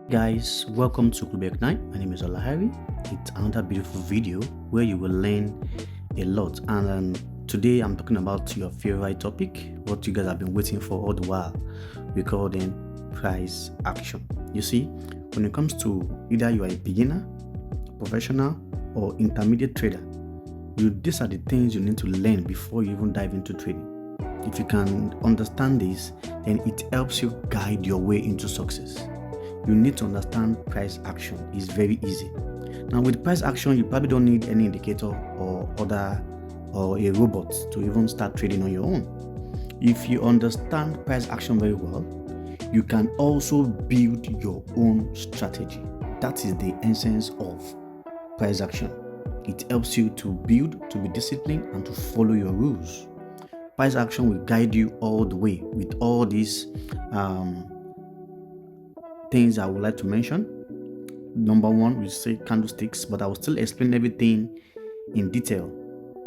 Guys, welcome to Club 9. My name is Olahari. It's another beautiful video where you will learn a lot. And today I'm talking about your favorite topic, what you guys have been waiting for all the while. We call them price action. You see, when it comes to either you are a beginner, professional, or intermediate trader, these are the things you need to learn before you even dive into trading. If you can understand this, then it helps you guide your way into success. You need to understand price action. It's very easy. Now with price action, you probably don't need any indicator or a robot to even start trading on your own. If you understand price action very well, you can also build your own strategy. That is the essence of price action. It helps you to build, to be disciplined, and to follow your rules. Price action will guide you all the way with all these things I would like to mention. Number one, we say candlesticks, but I will still explain everything in detail.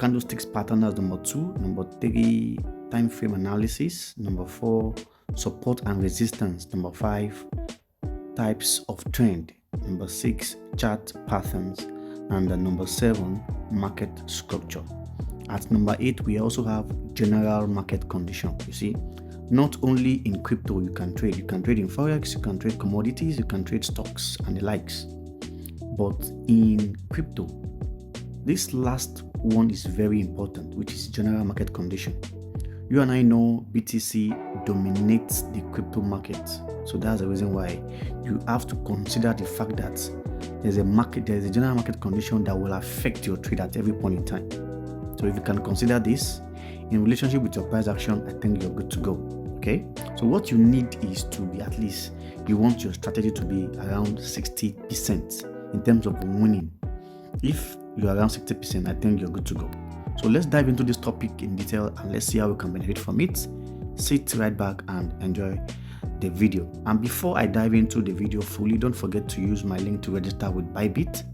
Candlesticks pattern as number 2. Number 3, time frame analysis. Number 4, support and resistance. Number 5, types of trend. Number 6, chart patterns. And number 7, market structure. At number 8, we also have general market condition. You see, not only in crypto you can trade in forex, you can trade commodities, you can trade stocks and the likes. But in crypto, this last one is very important, which is general market condition. You and I know BTC dominates the crypto market, so that's the reason why you have to consider the fact that there's a general market condition that will affect your trade at every point in time. So if you can consider this in relationship with your price action, I think you're good to go. Okay, so what you need is to be you want your strategy to be around 60% in terms of winning. If you're around 60%, I think you're good to go. So let's dive into this topic in detail and let's see how we can benefit from it. Sit right back and enjoy the video. And before I dive into the video fully, don't forget to use my link to register with BYBIT.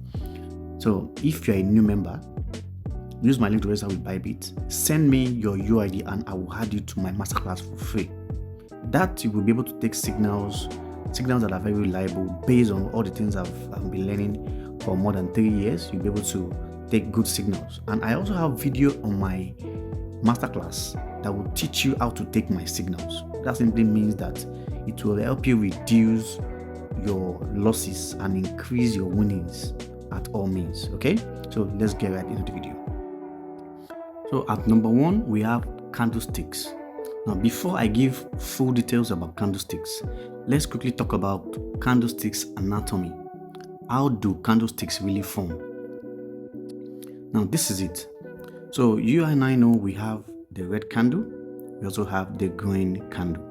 So if you're a new member, use my link to register with BYBIT. Send me your UID and I will add you to my masterclass for free. That you will be able to take signals that are very reliable based on all the things I've been learning for more than 3 years. You'll be able to take good signals. And I also have video on my masterclass that will teach you how to take my signals. That simply means that it will help you reduce your losses and increase your winnings at all means. Okay, so let's get right into the video. So at number 1, we have candlesticks. Now, before I give full details about candlesticks, let's quickly talk about candlesticks anatomy. How do candlesticks really form? Now, this is it. So you and I know we have the red candle. We also have the green candle.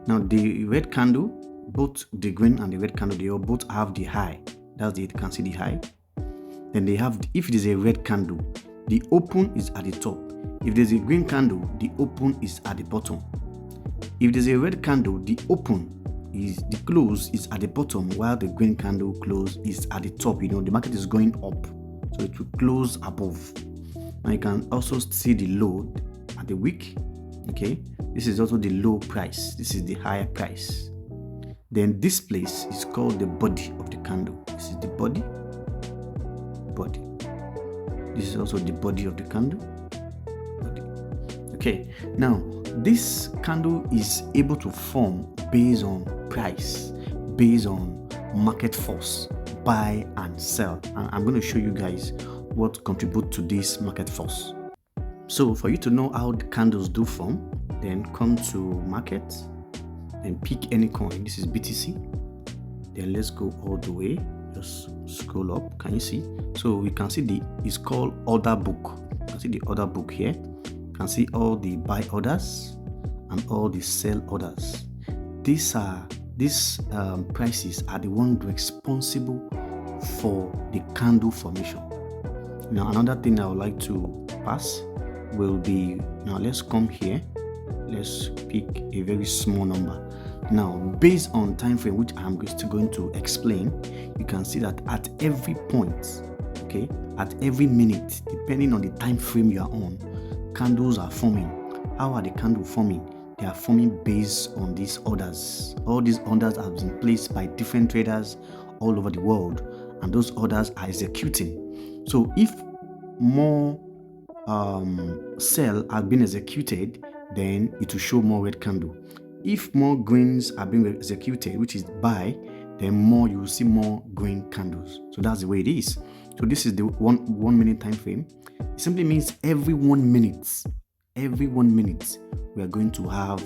Now, the red candle, both the green and the red candle, they all both have the high. That's it. You can see the high. Then they have, if it is a red candle, the open is at the top. If there's a green candle, the open is at the bottom. If there's a red candle, the close is at the bottom, while the green candle close is at the top. You know, the market is going up, so it will close above. Now you can also see the low at the wick. Okay, this is also the low price. This is the higher price. Then this place is called the body of the candle. This is the body. This is also the body of the candle. Okay, now this candle is able to form based on price, based on market force, buy and sell. And I'm going to show you guys what contribute to this market force. So for you to know how the candles do form, then come to market and pick any coin. This is BTC. Then let's go all the way. Just scroll up. Can you see? So we can see it's called order book. You can see the order book here. You can see all the buy orders and all the sell orders. These prices are the ones responsible for the candle formation. Now another thing I would like to pass will be, now let's come here. Let's pick a very small number. Now, based on time frame, which I'm still going to explain, you can see that at every point, okay, at every minute, depending on the time frame you are on, candles are forming. How are the candles forming? They they are forming based on these orders. All these orders have been placed by different traders all over the world, and those orders are executing. So if more sell are being executed, then it will show more red candle. If more greens are being executed, which is buy, then more you will see more green candles. So that's the way it is. So this is the one minute time frame. It simply means every 1 minute, we are going to have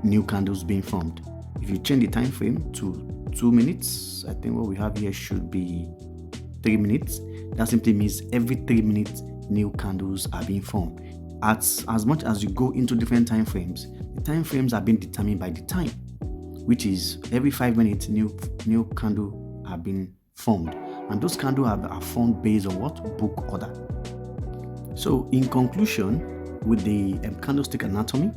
new candles being formed. If you change the time frame to 2 minutes, I think what we have here should be 3 minutes. That simply means every 3 minutes new candles are being formed. As much as you go into different time frames, the time frames are being determined by the time, which is every 5 minutes new candle are being formed, and those candles are formed based on what? Book order. So in conclusion, with the candlestick anatomy,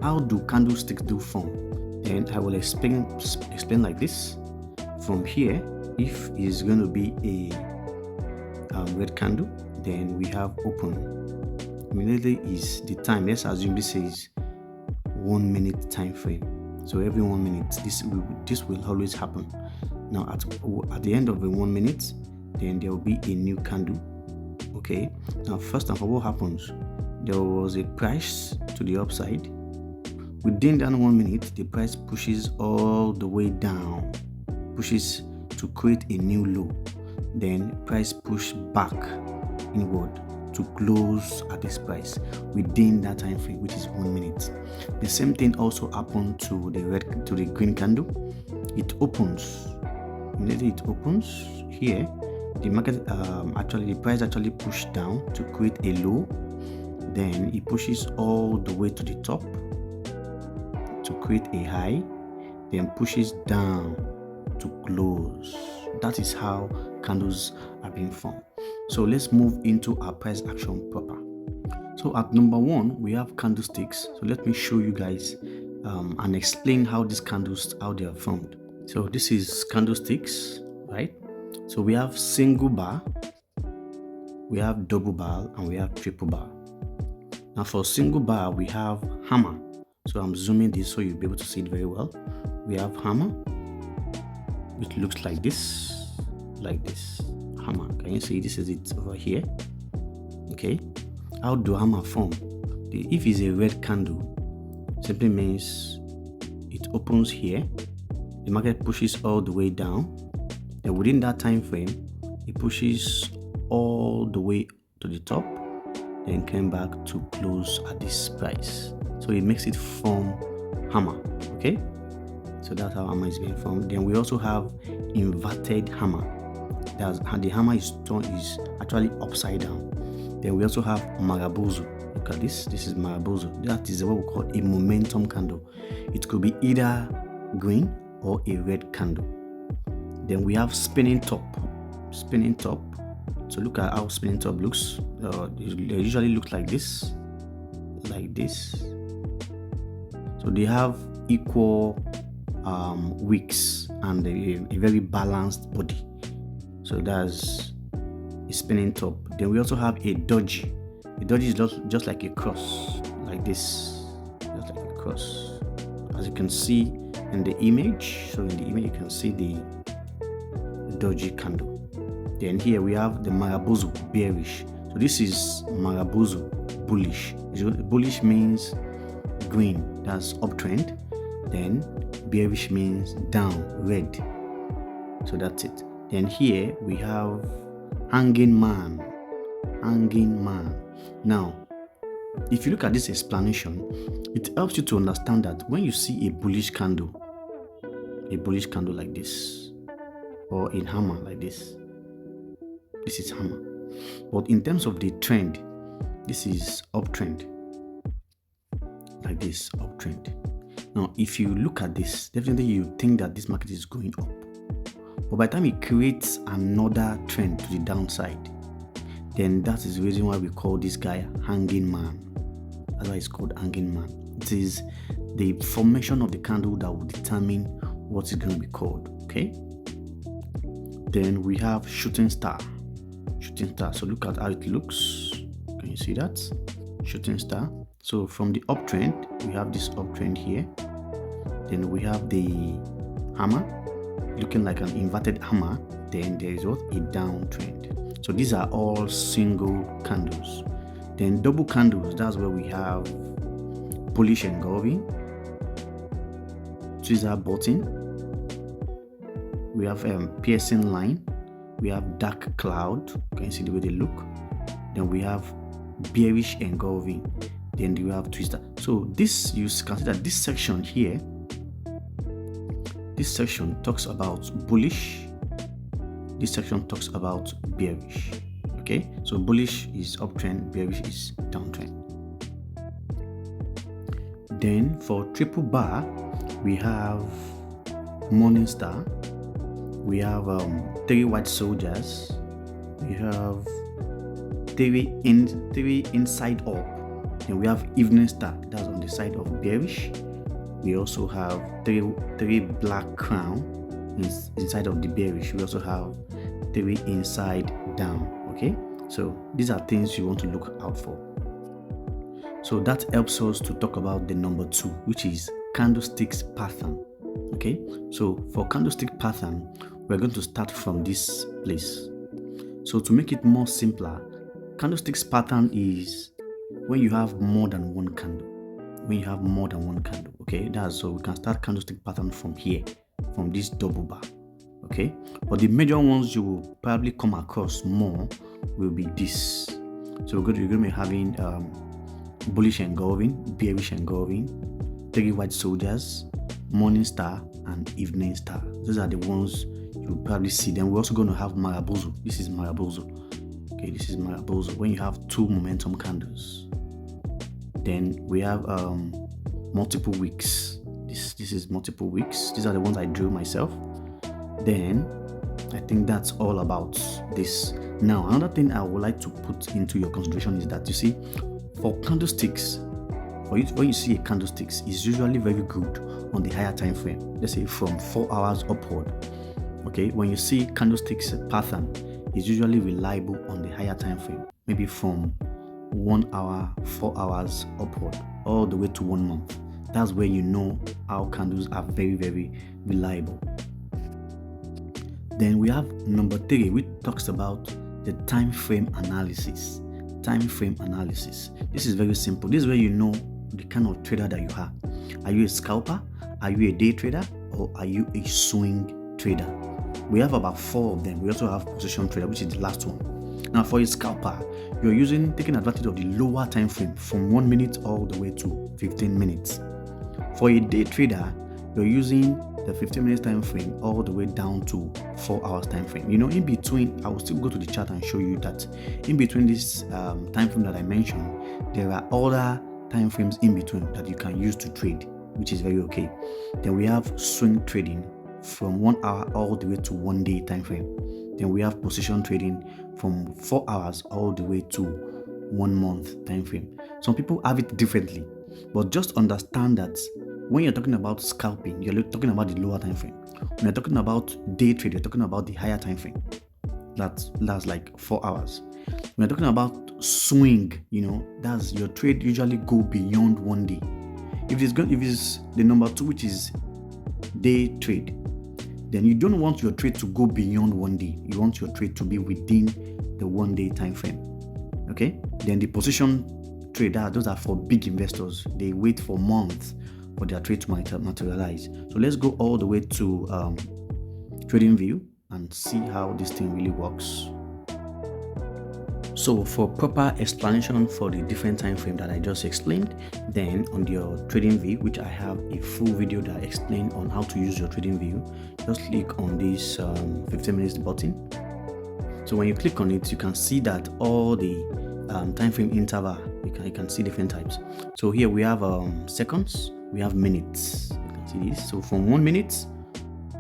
how do candlesticks do form? And I will explain like this. From here, if it's going to be a red candle, then we have open. Immediately is the time. Let's assume this is 1 minute time frame. So every 1 minute, this will always happen. Now at the end of the 1 minute, then there will be a new candle. Okay. Now first of all, what happens? There was a price to the upside. Within that 1 minute, the price pushes all the way down, pushes to create a new low. Then price push back inward to close at this price within that time frame, which is 1 minute. The same thing also happened to the green candle. It opens. Immediately it opens here. The market the price actually pushed down to create a low. Then it pushes all the way to the top to create a high. Then pushes down to close. That is how candles are being formed. So let's move into our price action proper. So at number 1, we have candlesticks. So let me show you guys and explain how these candles, how they are formed. So this is candlesticks, right? So we have single bar, we have double bar, and we have triple bar. Now for single bar, we have hammer. So I'm zooming this so you'll be able to see it very well. We have hammer. It looks like this. Hammer. Can you see? This is it over here. Okay. How do hammer form? If it's a red candle, simply means it opens here. The market pushes all the way down. Then within that time frame, it pushes all the way to the top. Then came back to close at this price. So it makes it form hammer. Okay. So that's how hammer is being formed. Then we also have inverted hammer. The hammer is actually upside down. Then we also have marabozu. Look at this. This is marabozu. That is what we call a momentum candle. It could be either green or a red candle. Then we have spinning top. Spinning top. So look at how spinning top looks. They usually look like this. So they have equal wicks and a very balanced body. So that's a spinning top. Then we also have a doji. A doji is just like a cross, like this, just like a cross. As you can see in the image, so in the image you can see the doji candle. Then here we have the marabozu bearish. So this is marabozu bullish. Bullish means green, that's uptrend. Then bearish means down, red. So that's it. Then here we have hanging man. Now, if you look at this explanation, it helps you to understand that when you see a bullish candle like this, or a hammer like this is hammer. But in terms of the trend, this is uptrend, like this, uptrend. Now, if you look at this, definitely you think that this market is going up. But by the time it creates another trend to the downside, then that is the reason why we call this guy hanging man. That's why it's called hanging man. It is the formation of the candle that will determine what it's going to be called. Okay. Then we have shooting star. So look at how it looks. Can you see that? Shooting star. So from the uptrend, we have this uptrend here. Then we have the hammer, looking like an inverted hammer. Then there is what? A downtrend. So these are all single candles. Then double candles, that's where we have bullish engulfing, tweezer button, we have piercing line, we have dark cloud. You can see the way they look. Then we have bearish engulfing. Then we have twister. So this, you can see that this section here, this section talks about bullish, this section talks about bearish. Okay, so bullish is uptrend, bearish is downtrend. Then for triple bar, we have morning star, we have 3 white soldiers, we have 3 inside up, then we have evening star, that's on the side of bearish. We also have 3 black crown inside of the bearish. We also have 3 inside down. Okay, so these are things you want to look out for. So that helps us to talk about the number 2, which is candlesticks pattern. Okay, so for candlestick pattern, we're going to start from this place. So to make it more simpler, candlesticks pattern is when you have more than one candle. When you have more than one candle, okay, that's so we can start candlestick pattern from here, from this double bar. Okay, but the major ones you will probably come across more will be this. So you're going to be having bullish engulfing, bearish engulfing, 3 white soldiers, morning star, and evening star. Those are the ones you will probably see. Then we're also going to have Marabozo. This is Marabozo. Okay, this is Marabozo. When you have 2 momentum candles. Then we have multiple wicks. This is multiple wicks. These are the ones I drew myself. Then I think that's all about this. Now another thing I would like to put into your consideration is that, you see, for candlesticks, when you see a candlesticks, it's usually very good on the higher time frame. Let's say from 4 hours upward. Okay, when you see candlesticks pattern, it's usually reliable on the higher time frame, maybe from 1 hour, 4 hours upward, all the way to 1 month. That's where you know how candles are very, very reliable. Then we have number 3, which talks about the time frame analysis. Time frame analysis. This is very simple. This is where you know the kind of trader that you are. Are you a scalper? Are you a day trader? Or are you a swing trader? We have about 4 of them. We also have position trader, which is the last one. Now for a scalper, you're taking advantage of the lower time frame from 1 minute all the way to 15 minutes. For a day trader, you're using the 15 minutes time frame all the way down to 4 hours time frame. You know, in between, I will still go to the chart and show you that in between this time frame that I mentioned, there are other time frames in between that you can use to trade, which is very okay. Then we have swing trading from 1 hour all the way to 1 day time frame. Then we have position trading from 4 hours all the way to 1 month time frame. Some people have it differently, but just understand that when you're talking about scalping, you're talking about the lower time frame. When you're talking about day trade, you're talking about the higher time frame. That's like 4 hours. When you're talking about swing, you know, that's your trade usually go beyond 1 day. If it's the number 2, which is day trade, then you don't want your trade to go beyond 1 day. You want your trade to be within the 1 day time frame. Okay? Then the position trader, those are for big investors. They wait for months for their trade to materialize. So let's go all the way to trading view and see how this thing really works. So for proper explanation for the different time frame that I just explained, then on your trading view, which I have a full video that explains on how to use your trading view, just click on this 15 minutes button. So when you click on it, you can see that all the time frame interval, you can see different types. So here we have seconds, we have minutes. You can see this. So from 1 minute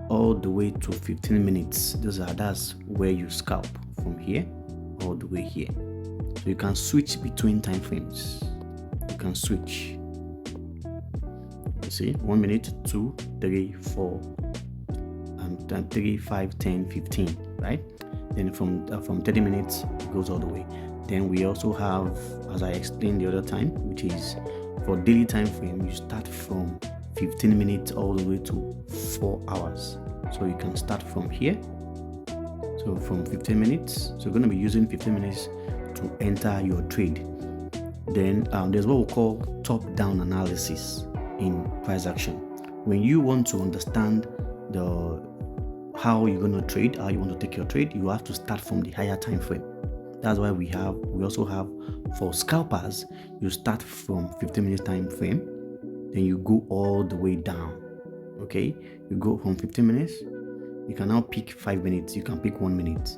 all the way to 15 minutes, that's where you scalp, from here all the way here. So you can switch between time frames. You can switch. You see, 1 minute, 2, 3, 4, and 3, 5, 10, 15, right? Then from 30 minutes it goes all the way. Then we also have as I explained the other time, which is for daily time frame, you start from 15 minutes all the way to 4 hours. So you can start from here. So from 15 minutes, so you're going to be using 15 minutes to enter your trade. Then there's what we call top-down analysis in price action. When you want to understand how you're going to trade, how you want to take your trade, you have to start from the higher time frame. That's why we also have for scalpers, you start from 15 minutes time frame, then you go all the way down. Okay, you go from 15 minutes, you can now pick 5 minutes, you can pick 1 minute.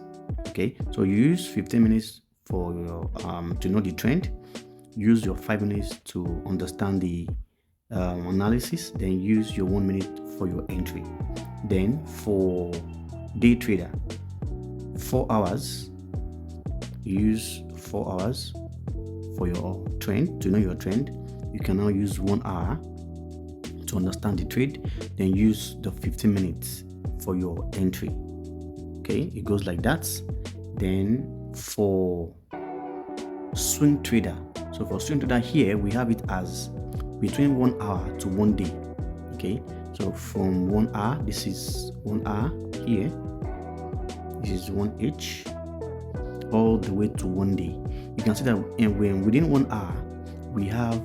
Okay, so you use 15 minutes for your to know the trend, use your 5 minutes to understand the analysis, then use your 1 minute for your entry. Then for day trader, 4 hours, you use 4 hours for your trend, to know your trend. You can now use 1 hour to understand the trade, then use the 15 minutes for your entry. Okay, it goes like that. Then for swing trader, so for swing trader here we have it as between 1 hour to 1 day. Okay, so from 1 hour, this is 1 hour here, this is 1h, all the way to 1 day. You can see that when within 1 hour we have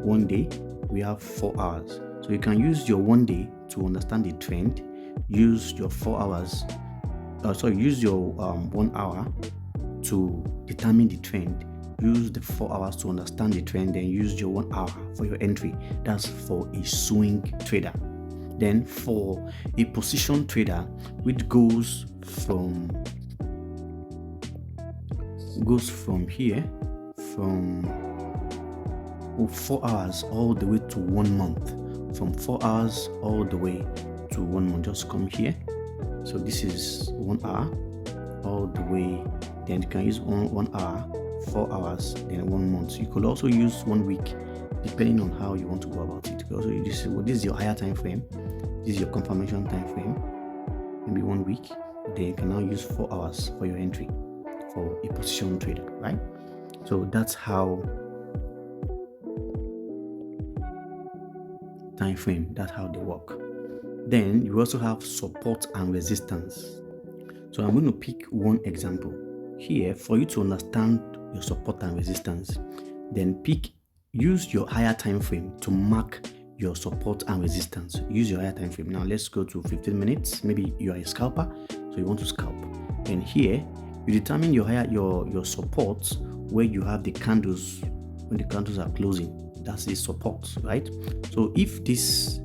1 day, we have 4 hours. So you can use your 1 day to understand the trend, use your 4 hours, use your 1 hour to determine the trend, use the 4 hours to understand the trend, then use your 1 hour for your entry. That's for a swing trader. Then for a position trader, which goes from here, from 4 hours all the way to 1 month. From 4 hours all the way to 1 month, just come here. So this is 1 hour all the way, then you can use 1 hour, 4 hours, then 1 month. You could also use 1 week, depending on how you want to go about it. Also, this is your higher time frame, this is your confirmation time frame, maybe 1 week. Then you can now use 4 hours for your entry for a position trader, right? So that's how time frame, that's how they work. Then you also have support and resistance. So I'm going to pick one example here for you to understand your support and resistance. Then use your higher time frame to mark your support and resistance. Use your higher time frame. Now let's go to 15 minutes. Maybe you are a scalper, so you want to scalp. And here you determine your support where you have the candles, when the candles are closing. That's the support, right? So if this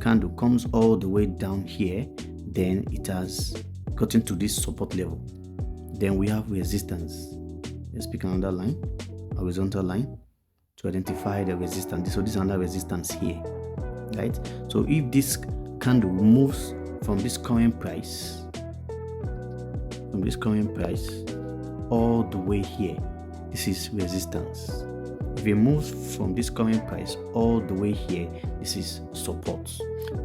candle comes all the way down here, then it has gotten to this support level. Then we have resistance. Let's pick another line, horizontal line, to identify the resistance. So this is another resistance here, right? So if this candle moves from this current price, all the way here, this is resistance. If it moves from this current price all the way here, this is support.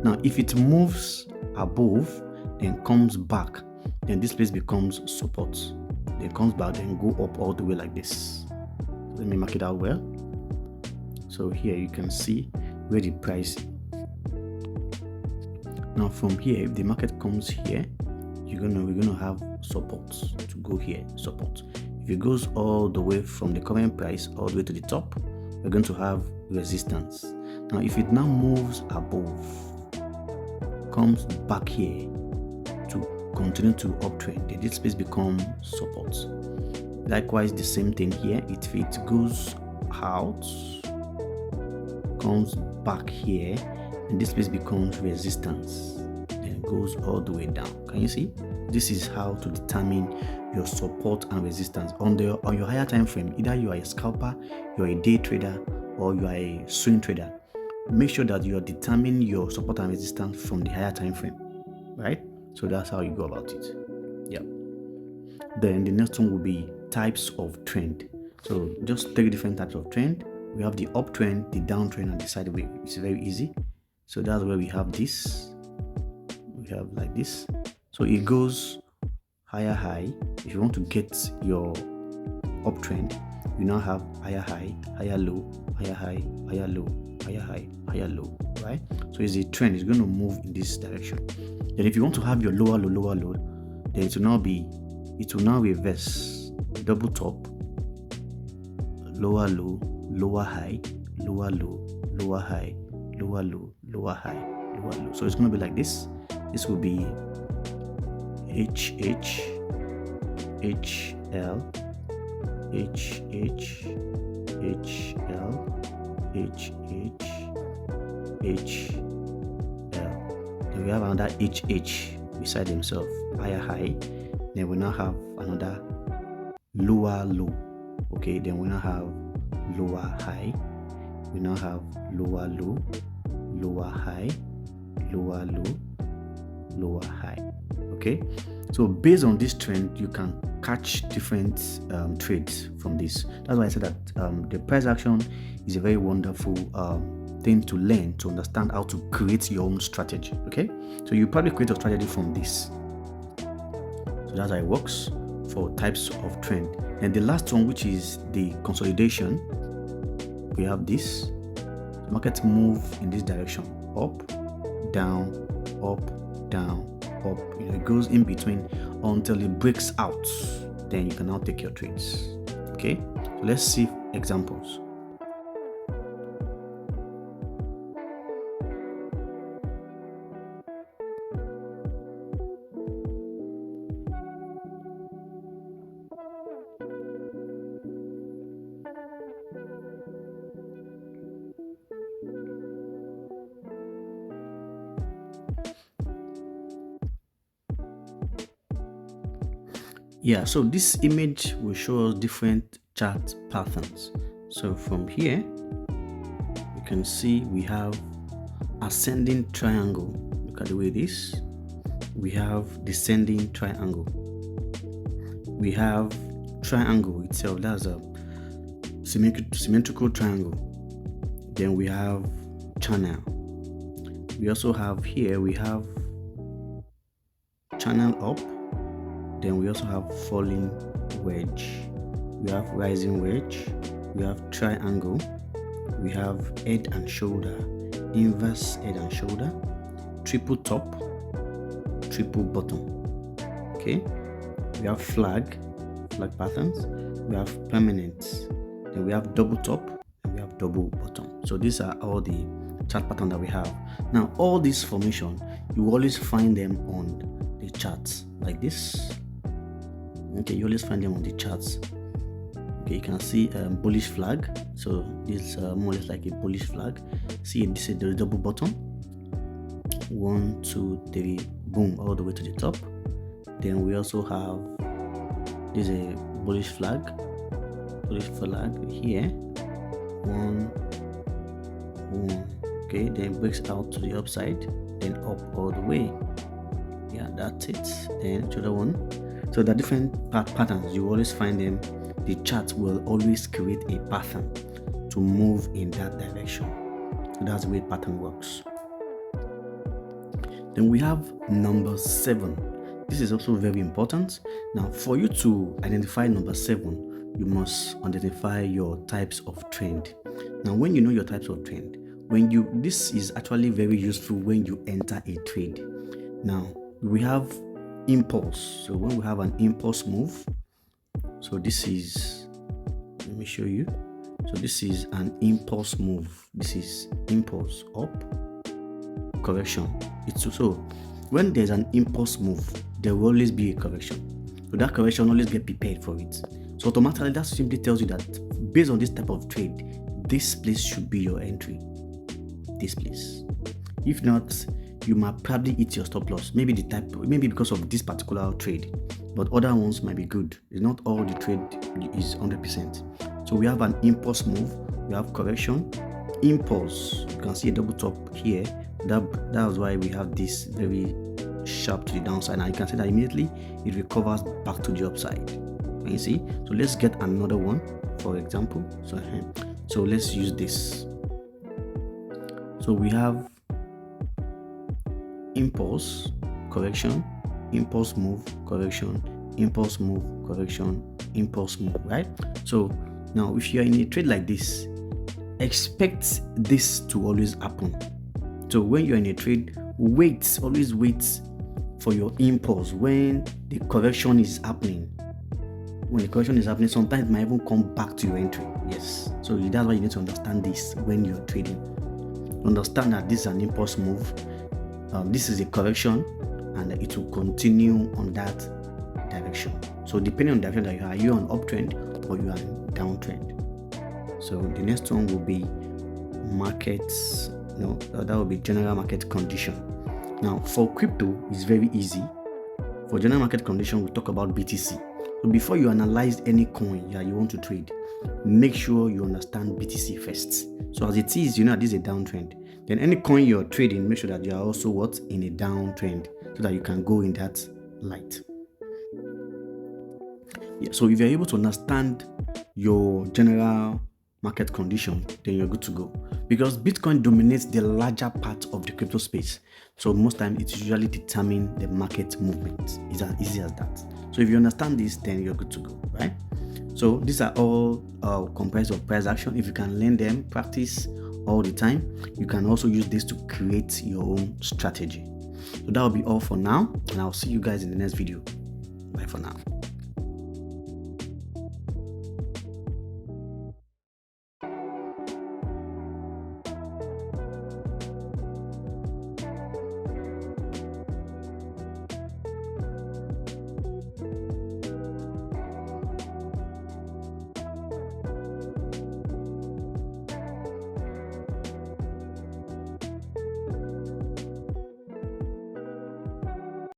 Now if it moves above, then comes back, then this place becomes support. Then comes back, then go up all the way like this. Let me mark it out well. So here you can see where the price. Now from here, if the market comes here, we're gonna have support to go here, support. If it goes all the way from the current price all the way to the top, we're going to have resistance. Now if it now moves above, comes back here to continue to uptrend, then this space becomes support. Likewise, the same thing here. If it goes out, comes back here, and this place becomes resistance, then it goes all the way down. Can you see? This is how to determine your support and resistance on your higher time frame. Either you are a scalper, you're a day trader, or you are a swing trader. Make sure that you are determining your support and resistance from the higher time frame, right? So that's how you go about it. Yeah. Then the next one will be types of trend. So just 3 different types of trend. We have the uptrend, the downtrend, and the sideway. It's very easy. So that's where we have this. We have like this. So it goes higher high. If you want to get your uptrend, you now have higher high, higher low, higher high, higher low, higher high, higher low, right? So it's a trend. It's going to move in this direction. Then if you want to have your lower low, then it will now reverse. Double top, lower low, lower high, lower low, lower high, lower low, lower high, lower low. So it's going to be like this. This will be H H H L H H H L H H H L. Then we have another HH beside themselves, higher high. Then we now have another lower low. Okay, then we now have lower high. We now have lower low, lower high, lower low, lower high. Okay, so based on this trend, you can catch different trades from this. That's why I said that the price action is a very wonderful thing to learn, to understand how to create your own strategy. Okay, so you probably create a strategy from this. So that's how it works for types of trend. And the last one, which is the consolidation, we have this. The market move in this direction, up, down, up, down, up. It goes in between until it breaks out. Then you can now take your trades. Okay, so let's see examples. Yeah, so this image will show us different chart patterns. So from here, you can see we have ascending triangle. Look at the way this. We have descending triangle. We have triangle itself. That's a symmetrical triangle. Then we have channel. We also have here, we have channel up. Then we also have falling wedge. We have rising wedge. We have triangle. We have head and shoulder, inverse head and shoulder, triple top, triple bottom. Okay. We have flag patterns. We have permanent. Then we have double top and we have double bottom. So these are all the chart patterns that we have. Now all these formation, you always find them on the charts like this. Okay, you always find them on the charts. Okay, you can see bullish flag. So this is more or less like a bullish flag. See, this is the double bottom. 1, 2, 3, boom, all the way to the top. Then we also have this is a bullish flag here. 1. Okay, then it breaks out to the upside, then up all the way. Yeah, that's it. Then the other one. So the different patterns, you always find them. The chart will always create a pattern to move in that direction. So that's the way pattern works. Then we have number 7. This is also very important. Now, for you to identify number 7, you must identify your types of trend. Now, when you know your types of trend, this is actually very useful when you enter a trade. Now, we have impulse. So when we have an impulse move, so this is, let me show you. So this is an impulse move. This is impulse up, correction. It's so when there's an impulse move, there will always be a correction. So that correction, always get prepared for it. So automatically that simply tells you that based on this type of trade, this place should be your entry. This place. If not, you might probably hit your stop loss. Maybe because of this particular trade, but other ones might be good. It's not all the trade is 100%. So we have an impulse move. We have correction, impulse. You can see a double top here. That's why we have this very sharp to the downside. Now you can see that immediately it recovers back to the upside. Can you see? So let's get another one, for example. So let's use this. So we have impulse, correction, impulse move, correction, impulse move, correction, impulse move, right? So Now, if you're in a trade like this, expect this to always happen. So when you're in a trade, always wait for your impulse when the correction is happening. When the correction is happening, sometimes it might even come back to your entry. Yes. So that's why you need to understand this when you're trading. Understand that this is an impulse move. This is a correction, and it will continue on that direction. So depending on the direction that are you on uptrend or you are in downtrend. So the next one will be markets. That will be general market condition. Now for crypto, it's very easy. For general market condition, we talk about BTC. So before you analyze any coin that you want to trade, make sure you understand BTC first. So as it is, this is a downtrend. Then any coin you're trading, make sure that you are also in a downtrend, so that you can go in that light. Yeah, so if you're able to understand your general market condition, then you're good to go. Because Bitcoin dominates the larger part of the crypto space. So most times it usually determines the market movement. It's as easy as that. So if you understand this, then you're good to go, right? So these are all comprised of price action. If you can learn them, practice all the time, you can also use this to create your own strategy. So that will be all for now, and I'll see you guys in the next video. Bye for now.